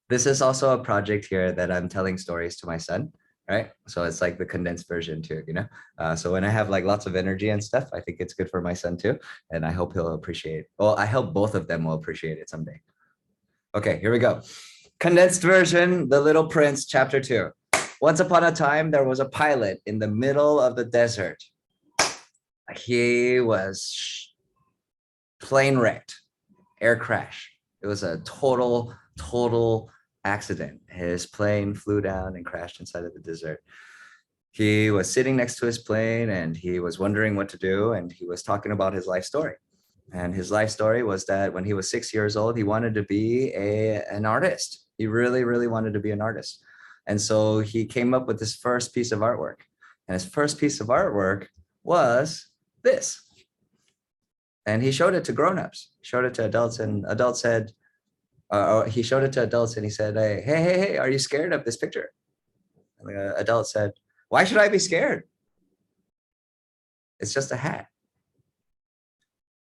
This is also a project here that I'm telling stories to my son, right? So it's like the condensed version too, you know? So when I have like lots of energy and stuff, I think it's good for my son too. And I hope he'll appreciate, well, I hope both of them will appreciate it someday. Okay, here we go. Condensed version, The Little Prince, chapter 2. Once upon a time, there was a pilot in the middle of the desert. He was plane wrecked, air crash. It was a total accident. His plane flew down and crashed inside of the desert. He was sitting next to his plane and he was wondering what to do. And he was talking about his life story. And his life story was that when he was 6 years old, he wanted to be an artist. He really wanted to be an artist. And so he came up with his first piece of artwork. And his first piece of artwork was this. And he showed it to grown-ups, showed it to adults, and adults said, he showed it to adults and he said, hey, are you scared of this picture? And the adult said, why should I be scared? It's just a hat.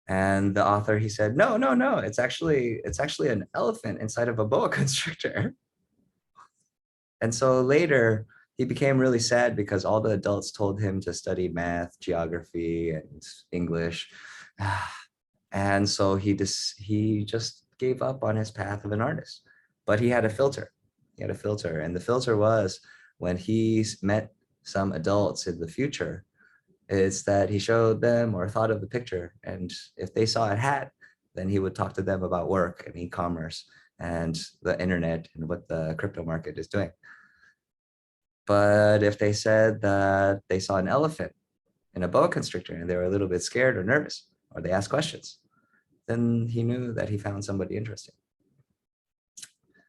And the author, he said, no, it's actually an elephant inside of a boa constrictor. And so later he became really sad because all the adults told him to study math, geography, and English. And so he just gave up on his path of an artist. But he had a filter. He had a filter. And the filter was when he met some adults in the future, is that he showed them or thought of the picture. And if they saw a hat, then he would talk to them about work and e-commerce and the internet and what the crypto market is doing. But if they said that they saw an elephant in a boa constrictor and they were a little bit scared or nervous, or they asked questions, then he knew that he found somebody interesting.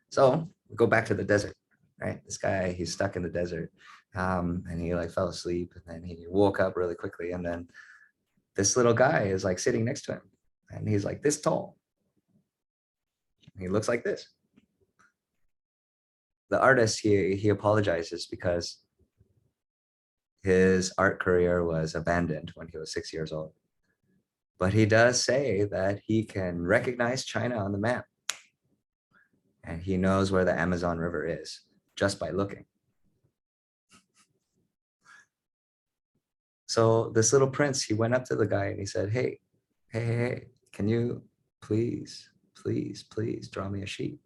So we go back to the desert, right? This guy, he's stuck in the desert. And he like fell asleep and then he woke up really quickly. And then this little guy is like sitting next to him and he's like this tall. He looks like this. The artist, he apologizes because his art career was abandoned when he was 6 years old. But he does say that he can recognize China on the map. And he knows where the Amazon River is just by looking. So this little prince, he went up to the guy and he said, hey, can you please draw me a sheep?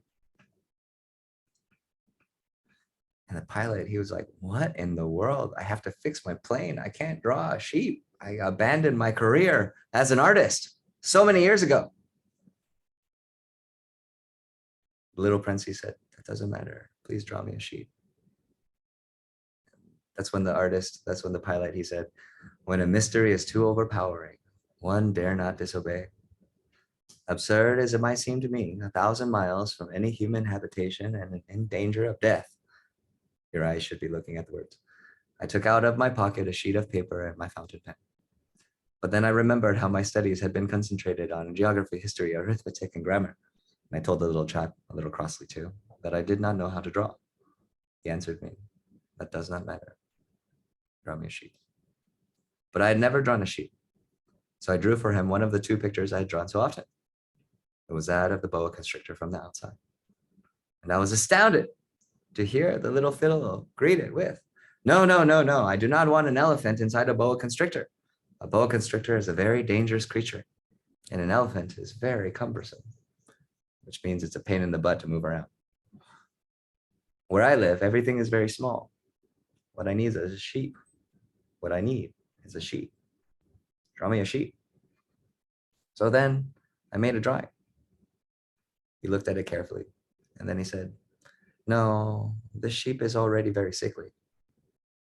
And the pilot, he was like, what in the world? I have to fix my plane. I can't draw a sheep. I abandoned my career as an artist so many years ago. The little prince, he said, that doesn't matter. Please draw me a sheep. That's when the pilot, he said, when a mystery is too overpowering, one dare not disobey. Absurd as it might seem to me, 1,000 miles from any human habitation and in danger of death. Your eyes should be looking at the words. I took out of my pocket a sheet of paper and my fountain pen. But then I remembered how my studies had been concentrated on geography, history, arithmetic, and grammar. And I told the little chap, a little crossly too, that I did not know how to draw. He answered me, that does not matter. Draw me a sheep. But I had never drawn a sheep. So I drew for him one of the 2 pictures I had drawn so often. It was that of the boa constrictor from the outside. And I was astounded to hear the little fiddle greet it with, no, I do not want an elephant inside a boa constrictor. A boa constrictor is a very dangerous creature, and an elephant is very cumbersome, which means it's a pain in the butt to move around. Where I live, everything is very small. What I need is a sheep. What I need is a sheep. Draw me a sheep. So then I made a drawing. He looked at it carefully, and then he said, no, this sheep is already very sickly.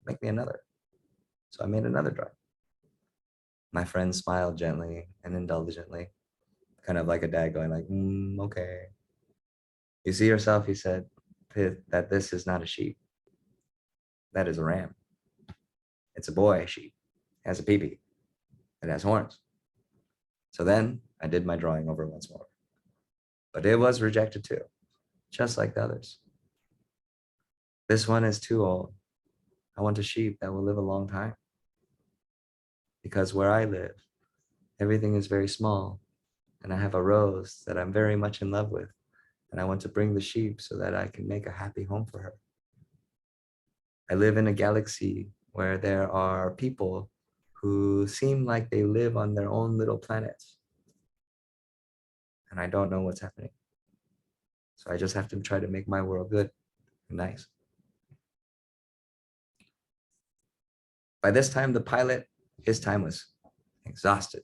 Make me another. So I made another drawing. My friend smiled gently and indulgently, kind of like a dad going like, okay. You see yourself, he said, that this is not a sheep. That is a ram. It's a boy sheep. It has a peepee. It has horns. So then I did my drawing over once more. But it was rejected too, just like the others. This one is too old. I want a sheep that will live a long time. Because where I live, everything is very small, and I have a rose that I'm very much in love with, and I want to bring the sheep so that I can make a happy home for her. I live in a galaxy where there are people who seem like they live on their own little planets, and I don't know what's happening. So I just have to try to make my world good and nice. By this time, the pilot, his time was exhausted.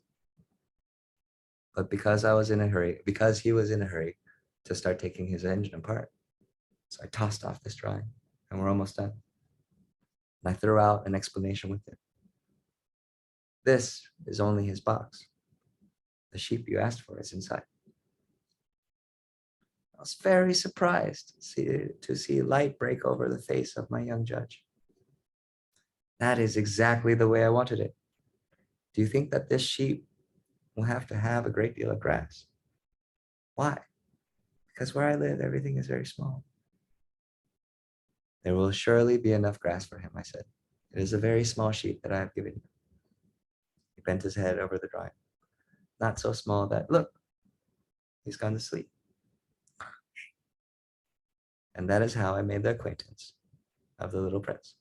But because I was in a hurry, because he was in a hurry to start taking his engine apart, so I tossed off this drawing, and we're almost done. And I threw out an explanation with it. This is only his box. The sheep you asked for is inside. I was very surprised to see light break over the face of my young judge. That is exactly the way I wanted it. Do you think that this sheep will have to have a great deal of grass? Why? Because where I live, everything is very small. There will surely be enough grass for him, I said. It is a very small sheep that I have given you. He bent his head over the drawing. Not so small that, look, he's gone to sleep. And that is how I made the acquaintance of the little prince.